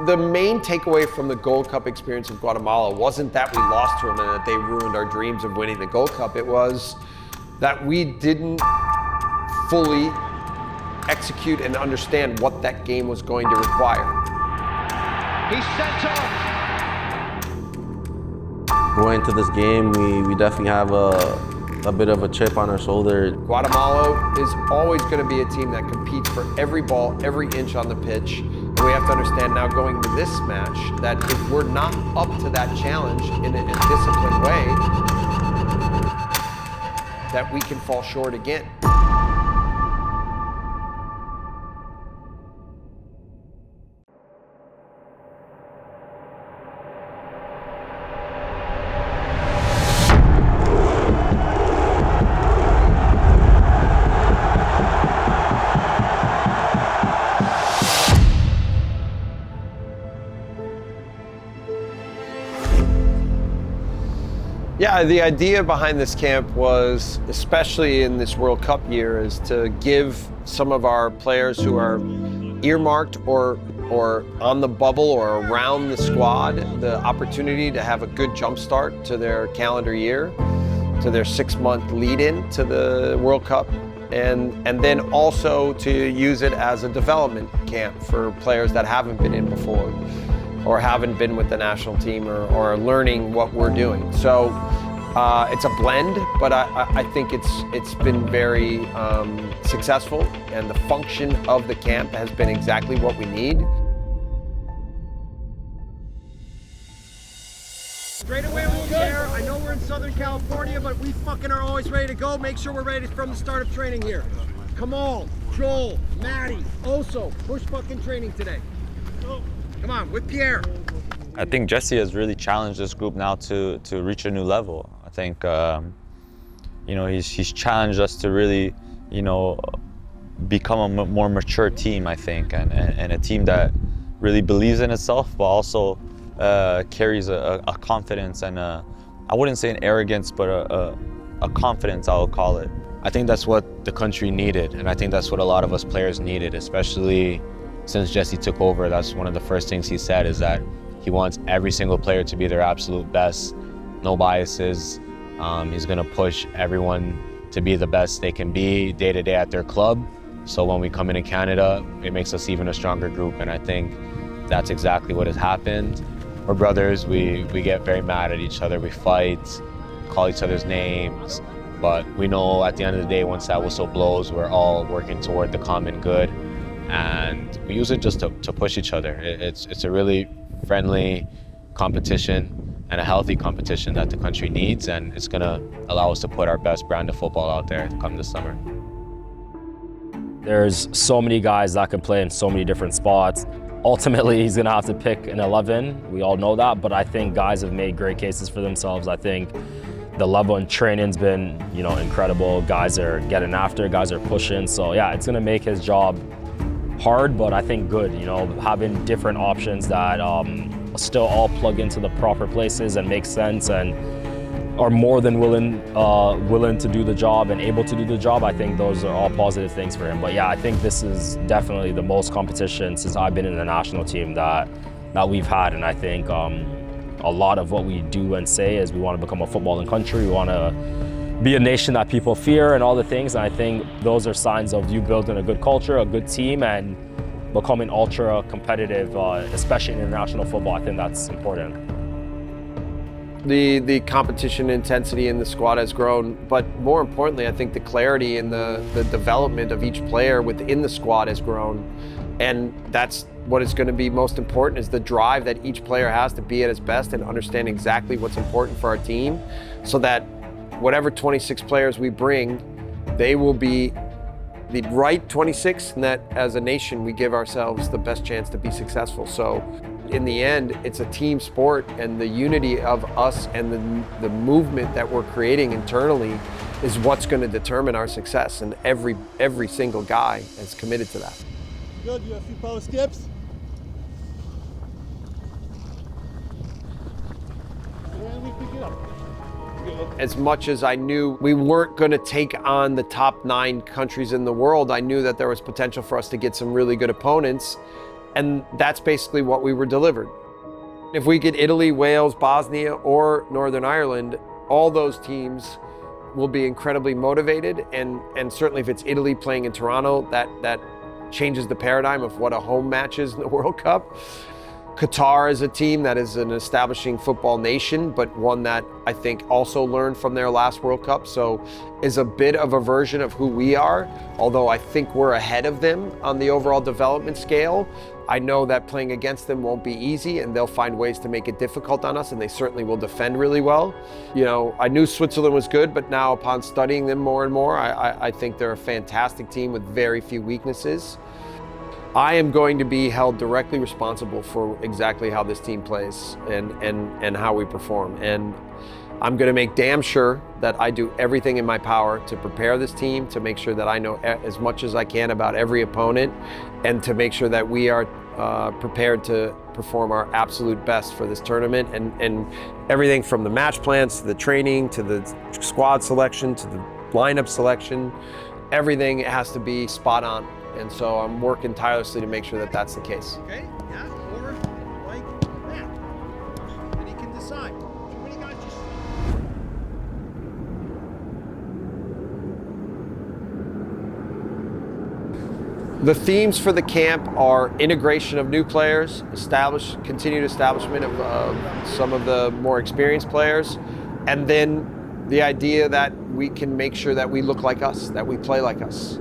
The main takeaway from the Gold Cup experience of Guatemala wasn't that we lost to them and that they ruined our dreams of winning the Gold Cup. It was that we didn't fully execute and understand what that game was going to require. He's sent off. Going into this game, we definitely have a bit of a chip on our shoulder. Guatemala is always going to be a team that competes for every ball, every inch on the pitch. And we have to understand now going into this match that if we're not up to that challenge in a disciplined way, that we can fall short again. Yeah, the idea behind this camp was, especially in this World Cup year, is to give some of our players who are earmarked or on the bubble or around the squad the opportunity to have a good jump start to their calendar year, to their 6-month lead-in to the World Cup, and then also to use it as a development camp for players that haven't been in before, or haven't been with the national team or learning what we're doing. So it's a blend, but I think it's been very successful, and the function of the camp has been exactly what we need. Straight away we'll care. I know we're in Southern California, but we fucking are always ready to go. Make sure we're ready from the start of training here. Kamal, Joel, Maddie, Oso, push fucking training today. Come on, with Pierre. I think Jesse has really challenged this group now to reach a new level. I think, he's challenged us to really, become a more mature team, I think, and a team that really believes in itself, but also carries a confidence and I wouldn't say an arrogance, but a confidence, I'll call it. I think that's what the country needed, and I think that's what a lot of us players needed, especially since Jesse took over. That's one of the first things he said, is that he wants every single player to be their absolute best, no biases. He's gonna push everyone to be the best they can be day to day at their club. So when we come into Canada, it makes us even a stronger group, and I think that's exactly what has happened. We're brothers, we get very mad at each other, we fight, call each other's names, but we know at the end of the day, once that whistle blows, we're all working toward the common good, and we use it just to push each other. It's a really friendly competition and a healthy competition that the country needs, and it's gonna allow us to put our best brand of football out there come this summer. There's so many guys that can play in so many different spots. Ultimately, he's gonna have to pick an 11. We all know that, but I think guys have made great cases for themselves. I think the level in training's been, incredible. Guys are getting after, guys are pushing. So yeah, it's gonna make his job hard, but I think good, having different options that still all plug into the proper places and make sense and are more than willing to do the job and able to do the job. I think those are all positive things for him. But yeah, I think this is definitely the most competition since I've been in the national team that we've had. And I think a lot of what we do and say is we want to become a footballing country. We want to be a nation that people fear and all the things. And I think those are signs of you building a good culture, a good team, and becoming ultra competitive, especially in international football. I think that's important. The competition intensity in the squad has grown, but more importantly, I think the clarity and the development of each player within the squad has grown. And that's what is going to be most important, is the drive that each player has to be at his best and understand exactly what's important for our team, so that whatever 26 players we bring, they will be the right 26, and that as a nation, we give ourselves the best chance to be successful. So in the end, it's a team sport, and the unity of us and the movement that we're creating internally is what's going to determine our success, and every single guy is committed to that. Good, you have a few power skips. And we pick it up. As much as I knew we weren't going to take on the top 9 countries in the world, I knew that there was potential for us to get some really good opponents. And that's basically what we were delivered. If we get Italy, Wales, Bosnia, or Northern Ireland, all those teams will be incredibly motivated. And certainly if it's Italy playing in Toronto, that changes the paradigm of what a home match is in the World Cup. Qatar is a team that is an establishing football nation, but one that I think also learned from their last World Cup, so is a bit of a version of who we are, although I think we're ahead of them on the overall development scale. I know that playing against them won't be easy, and they'll find ways to make it difficult on us, and they certainly will defend really well. You know, I knew Switzerland was good, but now upon studying them more and more, I think they're a fantastic team with very few weaknesses. I am going to be held directly responsible for exactly how this team plays and how we perform. And I'm going to make damn sure that I do everything in my power to prepare this team, to make sure that I know as much as I can about every opponent, and to make sure that we are prepared to perform our absolute best for this tournament. And everything from the match plans to the training to the squad selection to the lineup selection, everything has to be spot on. And so I'm working tirelessly to make sure that that's the case. Okay, yeah, or like that. And he can decide. Too many guys just... The themes for the camp are integration of new players, continued establishment of some of the more experienced players, and then the idea that we can make sure that we look like us, that we play like us.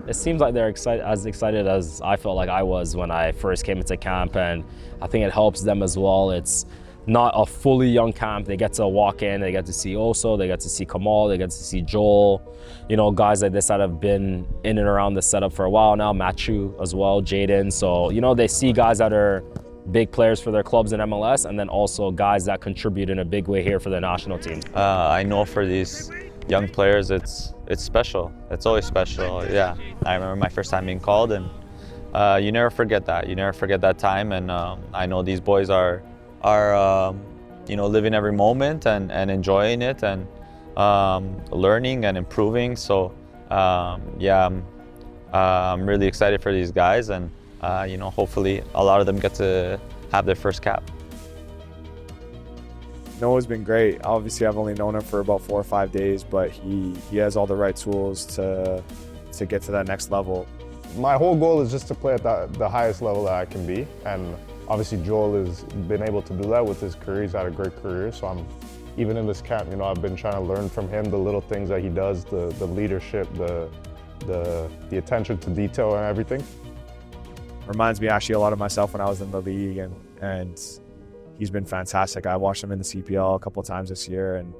It seems like they're as excited as I felt like I was when I first came into camp, and I think it helps them as well. It's not a fully young camp. They get to walk in, they get to see Oso, they get to see Kamal, they get to see Joel, you know, guys like this that have been in and around the setup for a while now, Matthew as well, Jaden. So, you know, they see guys that are big players for their clubs in MLS, and then also guys that contribute in a big way here for the national team. I know for these young players, it's special. It's always special. Yeah, I remember my first time being called, and you never forget that. You never forget that time, and I know these boys are you know, living every moment and enjoying it and learning and improving. So yeah, I'm really excited for these guys, and you know, hopefully a lot of them get to have their first cap. Noah's been great. Obviously, I've only known him for about 4 or 5 days, but he has all the right tools to get to that next level. My whole goal is just to play at the highest level that I can be, and obviously Joel has been able to do that with his career. He's had a great career, so even in this camp, you know, I've been trying to learn from him the little things that he does, the leadership, the attention to detail and everything. Reminds me actually a lot of myself when I was in the league, and he's been fantastic. I watched him in the CPL a couple of times this year, and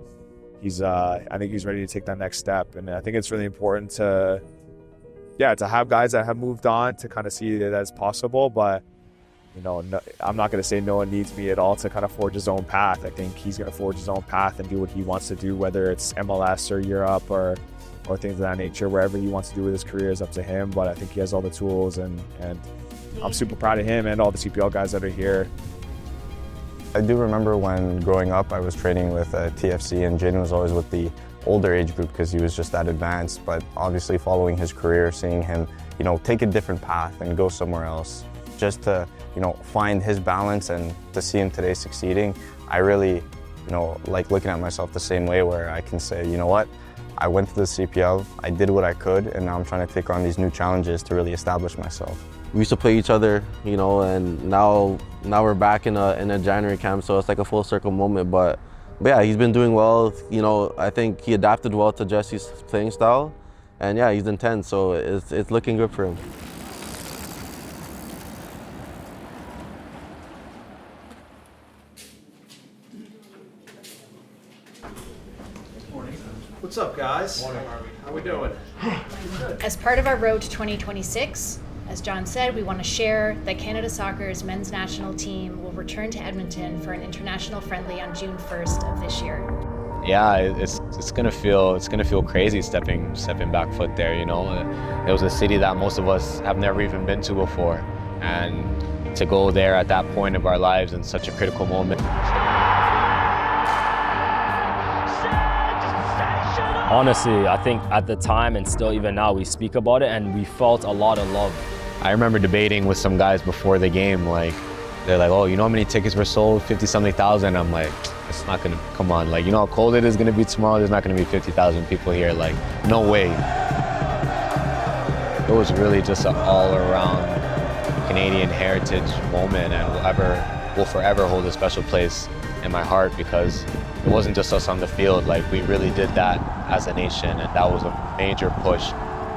I think he's ready to take that next step. And I think it's really important to have guys that have moved on to kind of see it as possible. But, you know, no, I'm not going to say no one needs me at all to kind of forge his own path. I think he's going to forge his own path and do what he wants to do, whether it's MLS or Europe or things of that nature. Wherever he wants to do with his career is up to him. But I think he has all the tools, and I'm super proud of him and all the CPL guys that are here. I do remember when growing up, I was training with TFC, and Jaden was always with the older age group because he was just that advanced. But obviously following his career, seeing him, you know, take a different path and go somewhere else, just to, you know, find his balance and to see him today succeeding, I really, you know, like looking at myself the same way, where I can say, you know what, I went to the CPL, I did what I could, and now I'm trying to take on these new challenges to really establish myself. We used to play each other, you know, and now we're back in a January camp, so it's like a full circle moment. But yeah, he's been doing well. You know, I think he adapted well to Jesse's playing style, and yeah, he's intense, so it's looking good for him. What's up, guys? How we doing? As part of our road to 2026, as John said, we want to share that Canada Soccer's men's national team will return to Edmonton for an international friendly on June 1st of this year. Yeah, it's gonna feel crazy stepping back foot there. You know, it was a city that most of us have never even been to before, and to go there at that point of our lives in such a critical moment. Honestly, I think at the time and still even now we speak about it, and we felt a lot of love I remember debating with some guys before the game, like, they're like, oh, you know how many tickets were sold? 50-something thousand. I'm like, it's not gonna, come on. Like, you know how cold it is gonna be tomorrow? There's not gonna be 50,000 people here. Like, no way. It was really just an all-around Canadian heritage moment, and will forever hold a special place in my heart, because it wasn't just us on the field. Like, we really did that as a nation, and that was a major push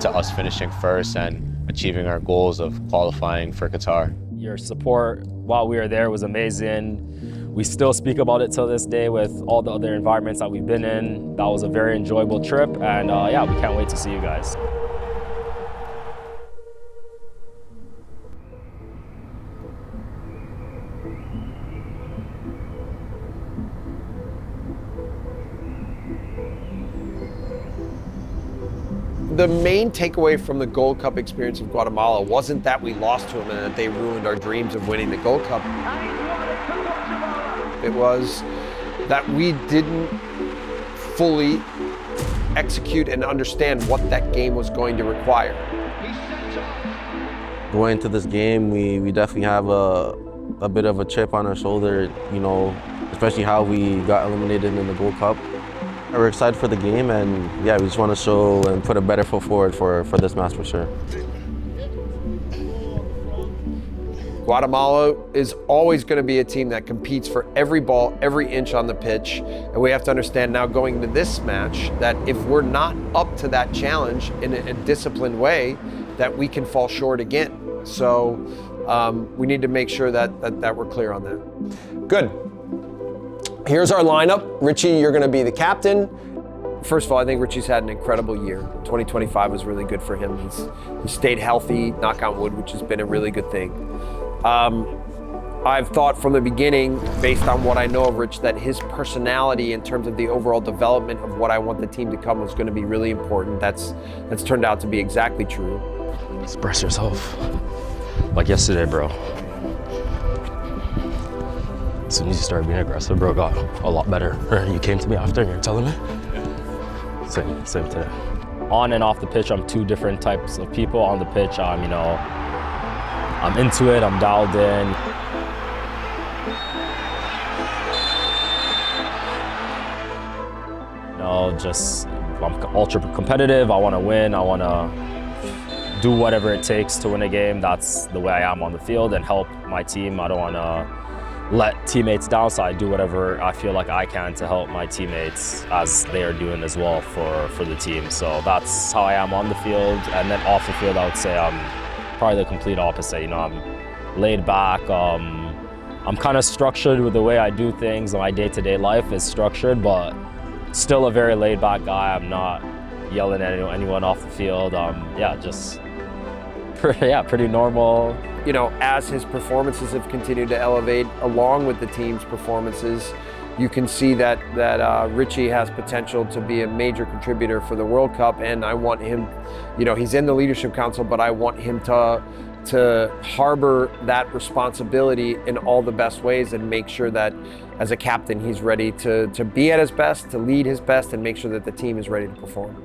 to us finishing first and achieving our goals of qualifying for Qatar. Your support while we were there was amazing. We still speak about it till this day with all the other environments that we've been in. That was a very enjoyable trip, and yeah, we can't wait to see you guys. The main takeaway from the Gold Cup experience of Guatemala wasn't that we lost to them and that they ruined our dreams of winning the Gold Cup. It was that we didn't fully execute and understand what that game was going to require. Going into this game, we definitely have a bit of a chip on our shoulder, you know, especially how we got eliminated in the Gold Cup. We're excited for the game, and yeah, we just want to show and put a better foot forward for this match for sure. Guatemala is always going to be a team that competes for every ball, every inch on the pitch, and we have to understand now going into this match that if we're not up to that challenge in a disciplined way, that we can fall short again. So we need to make sure that we're clear on that. Good. Here's our lineup. Richie, you're going to be the captain. First of all, I think Richie's had an incredible year. 2025 was really good for him. He's stayed healthy, knock on wood, which has been a really good thing. I've thought from the beginning, based on what I know of Rich, that his personality in terms of the overall development of what I want the team to come was going to be really important. That's turned out to be exactly true. Express yourself. Like yesterday, bro. As soon as you started being aggressive, bro, it got a lot better. You came to me after and you're telling me. Same today. On and off the pitch, I'm two different types of people. On the pitch, I'm into it, I'm dialed in. I'm ultra competitive. I want to win. I want to do whatever it takes to win a game. That's the way I am on the field and help my team. I don't want to let teammates down, so I do whatever I feel like I can to help my teammates as they are doing as well for the team. So that's how I am on the field. And then off the field, I would say I'm probably the complete opposite. You know, I'm laid back. I'm kind of structured with the way I do things. My day-to-day life is structured, but still a very laid back guy. I'm not yelling at anyone off the field. Pretty normal. You know, as his performances have continued to elevate, along with the team's performances, you can see that Richie has potential to be a major contributor for the World Cup, and I want him, you know, he's in the Leadership Council, but I want him to harbor that responsibility in all the best ways and make sure that as a captain, he's ready to be at his best, to lead his best, and make sure that the team is ready to perform.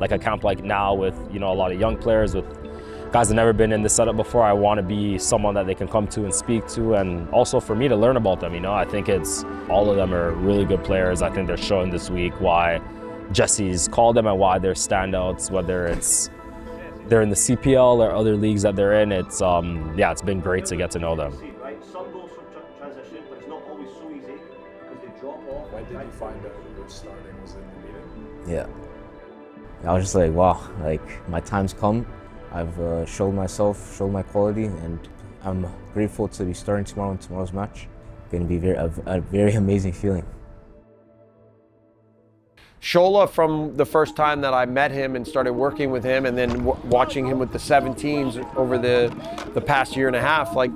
Like a camp like now with, you know, a lot of young players, with guys that never been in this setup before, I want to be someone that they can come to and speak to, and also for me to learn about them. You know, I think all of them are really good players. I think they're showing this week why Jesse's called them and why they're standouts, whether it's they're in the CPL or other leagues that they're in. It's been great to get to know them. Some goals from transition, but it's not always so easy because they drop off. When did you find out you were starting? Was it in the meeting? Yeah. I was just like, wow, like my time's come. I've showed myself, showed my quality, and I'm grateful to be starting tomorrow in tomorrow's match. It's going to be a very amazing feeling. Shola, from the first time that I met him and started working with him, and then watching him with the 17s over the past year and a half, like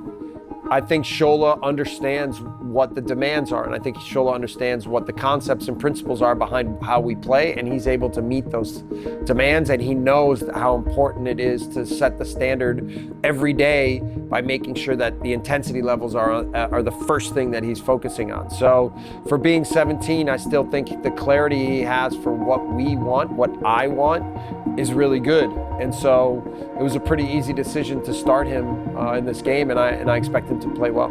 I think Shola understands what the demands are, and I think Shola understands what the concepts and principles are behind how we play, and he's able to meet those demands, and he knows how important it is to set the standard every day by making sure that the intensity levels are the first thing that he's focusing on. So for being 17, I still think the clarity he has for what we want, what I want, is really good. And so it was a pretty easy decision to start him in this game, and I expect him to play well.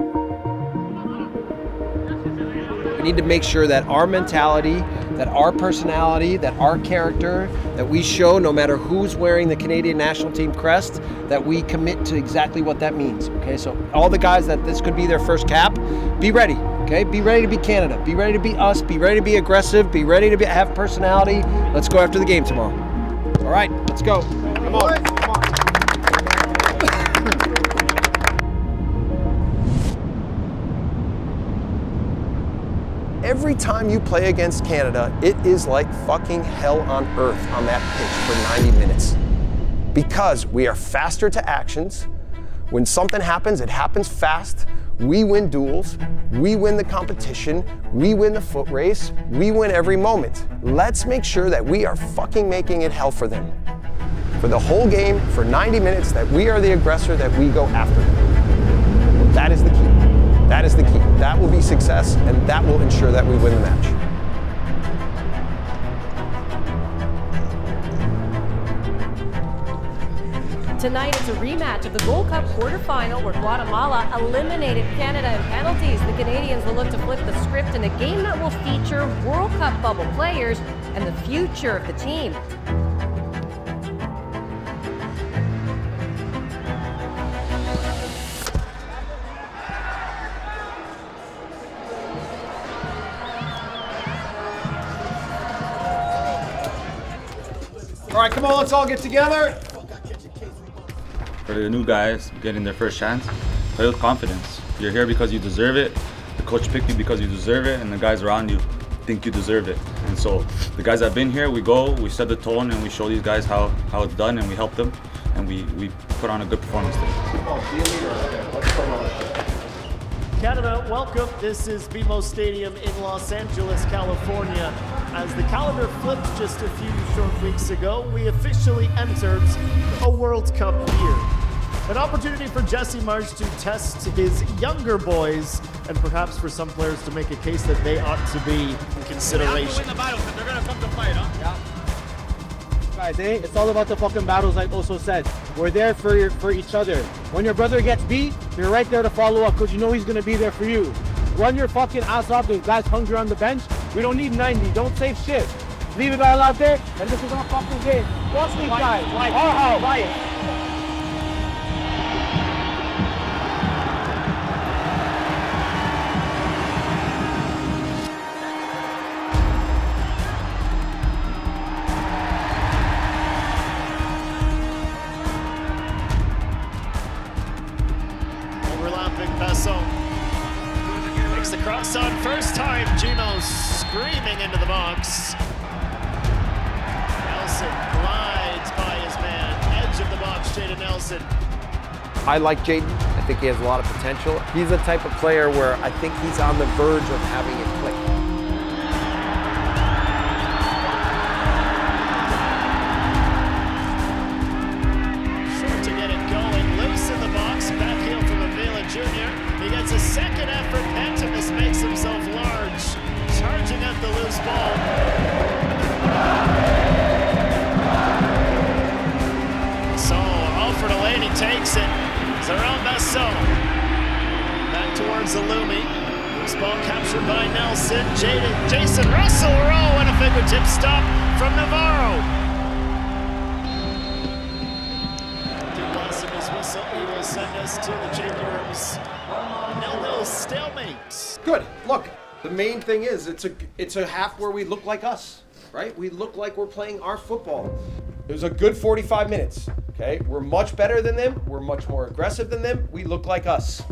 We need to make sure that our mentality, that our personality, that our character, that we show no matter who's wearing the Canadian national team crest, that we commit to exactly what that means, okay? So all the guys that this could be their first cap, be ready, okay? Be ready to be Canada, be ready to be us, be ready to be aggressive, be ready to have personality. Let's go after the game tomorrow. All right, let's go. Come on. Every time you play against Canada, it is like fucking hell on earth on that pitch for 90 minutes. Because we are faster to actions. When something happens, it happens fast. We win duels, we win the competition, we win the foot race, we win every moment. Let's make sure that we are fucking making it hell for them. For the whole game, for 90 minutes, that we are the aggressor, that we go after them. That is the key. That is the key. That will be success, and that will ensure that we win the match. Tonight, it's a rematch of the Gold Cup quarterfinal where Guatemala eliminated Canada in penalties. The Canadians will look to flip the script in a game that will feature World Cup bubble players and the future of the team. All right, come on, let's all get together. For the new guys getting their first chance, play with confidence. You're here because you deserve it. The coach picked you because you deserve it, and the guys around you think you deserve it. And so the guys that have been here, we go, we set the tone, and we show these guys how it's done, and we help them, and we put on a good performance today. Canada, welcome. This is BMO Stadium in Los Angeles, California. As the calendar flipped just a few short weeks ago, we officially entered a World Cup year. An opportunity for Jesse Marsh to test his younger boys, and perhaps for some players to make a case that they ought to be in consideration. They have to win the battles if they're gonna come to fight, huh? Yeah. Guys, it's all about the fucking battles, like Oso said. We're there for each other. When your brother gets beat, you're right there to follow up because you know he's gonna be there for you. Run your fucking ass off. There's guys hungry on the bench. We don't need 90. Don't save shit. Leave it all out there, and this is our fucking game. Watch these guys. Our house. Overlapping Besson. Makes the cross on first time. Gino screaming into the box. Nelson glides by his man. Edge of the box, Jaden Nelson. I like Jaden. I think he has a lot of potential. He's the type of player where I think he's on the verge of having it click. Short to get it going. Loose in the box. Back heel from Avila Jr. He gets a second effort. Pantemis makes himself large. Charging at the loose ball. So Alfred Delaney takes it. Zeron Besson. Back towards Alumi. Loose ball captured by Nelson. Jason Russell row and a fingertip stop from Navarro. Duplass in his whistle. He will send us to the change rooms. 0-0 stalemate. Good. Look, the main thing is it's a half where we look like us, right? We look like we're playing our football. It was a good 45 minutes. Okay, we're much better than them. We're much more aggressive than them. We look like us.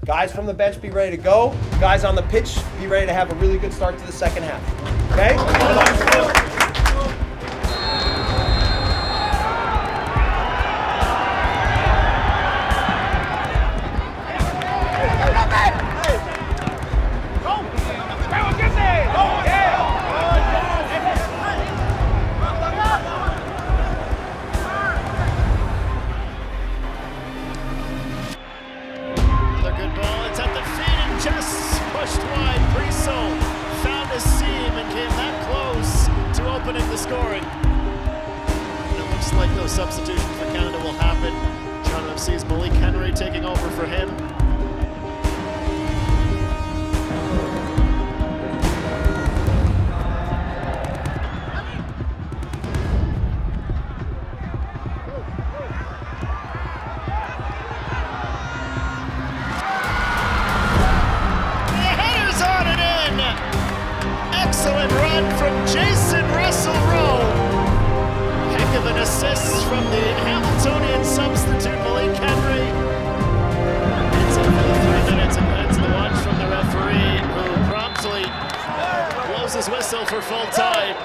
Guys from the bench, be ready to go. Guys on the pitch, be ready to have a really good start to the second half. Okay? scoring. And it looks like no substitution for Canada will happen. Toronto FC's Malik Henry taking over for him. Excellent run from Jason Russell-Rowe. Heck of an assist from the Hamiltonian substitute Malik Henry. It's in for the 3 minutes and that's the watch from the referee who promptly blows his whistle for full time.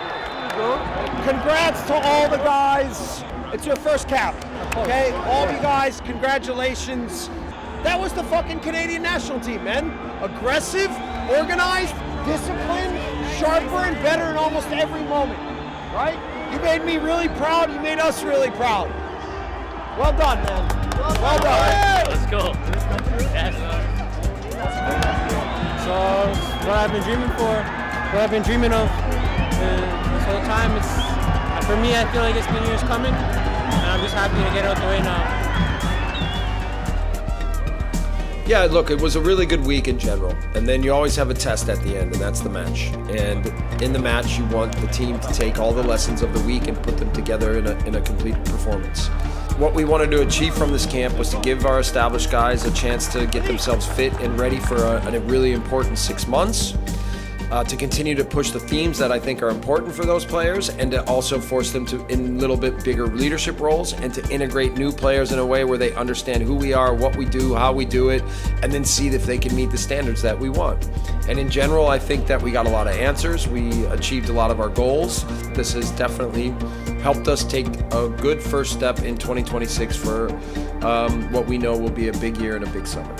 Congrats to all the guys. It's your first cap, okay? All of you guys, congratulations. That was the fucking Canadian national team, man. Aggressive, organized, disciplined, sharper and better in almost every moment, right? You made me really proud, you made us really proud. Well done, man. Well done. Let's go. Yes. So, what I've been dreaming for, what I've been dreaming of this whole time, for me, I feel like it's been years coming, and I'm just happy to get out the way now. Yeah, look, it was a really good week in general. And then you always have a test at the end, and that's the match. And in the match, you want the team to take all the lessons of the week and put them together in a complete performance. What we wanted to achieve from this camp was to give our established guys a chance to get themselves fit and ready for a really important 6 months. To continue to push the themes that I think are important for those players, and to also force them to in a little bit bigger leadership roles, and to integrate new players in a way where they understand who we are, what we do, how we do it, and then see if they can meet the standards that we want. And in general, I think that we got a lot of answers. We achieved a lot of our goals. This has definitely helped us take a good first step in 2026 for what we know will be a big year and a big summer.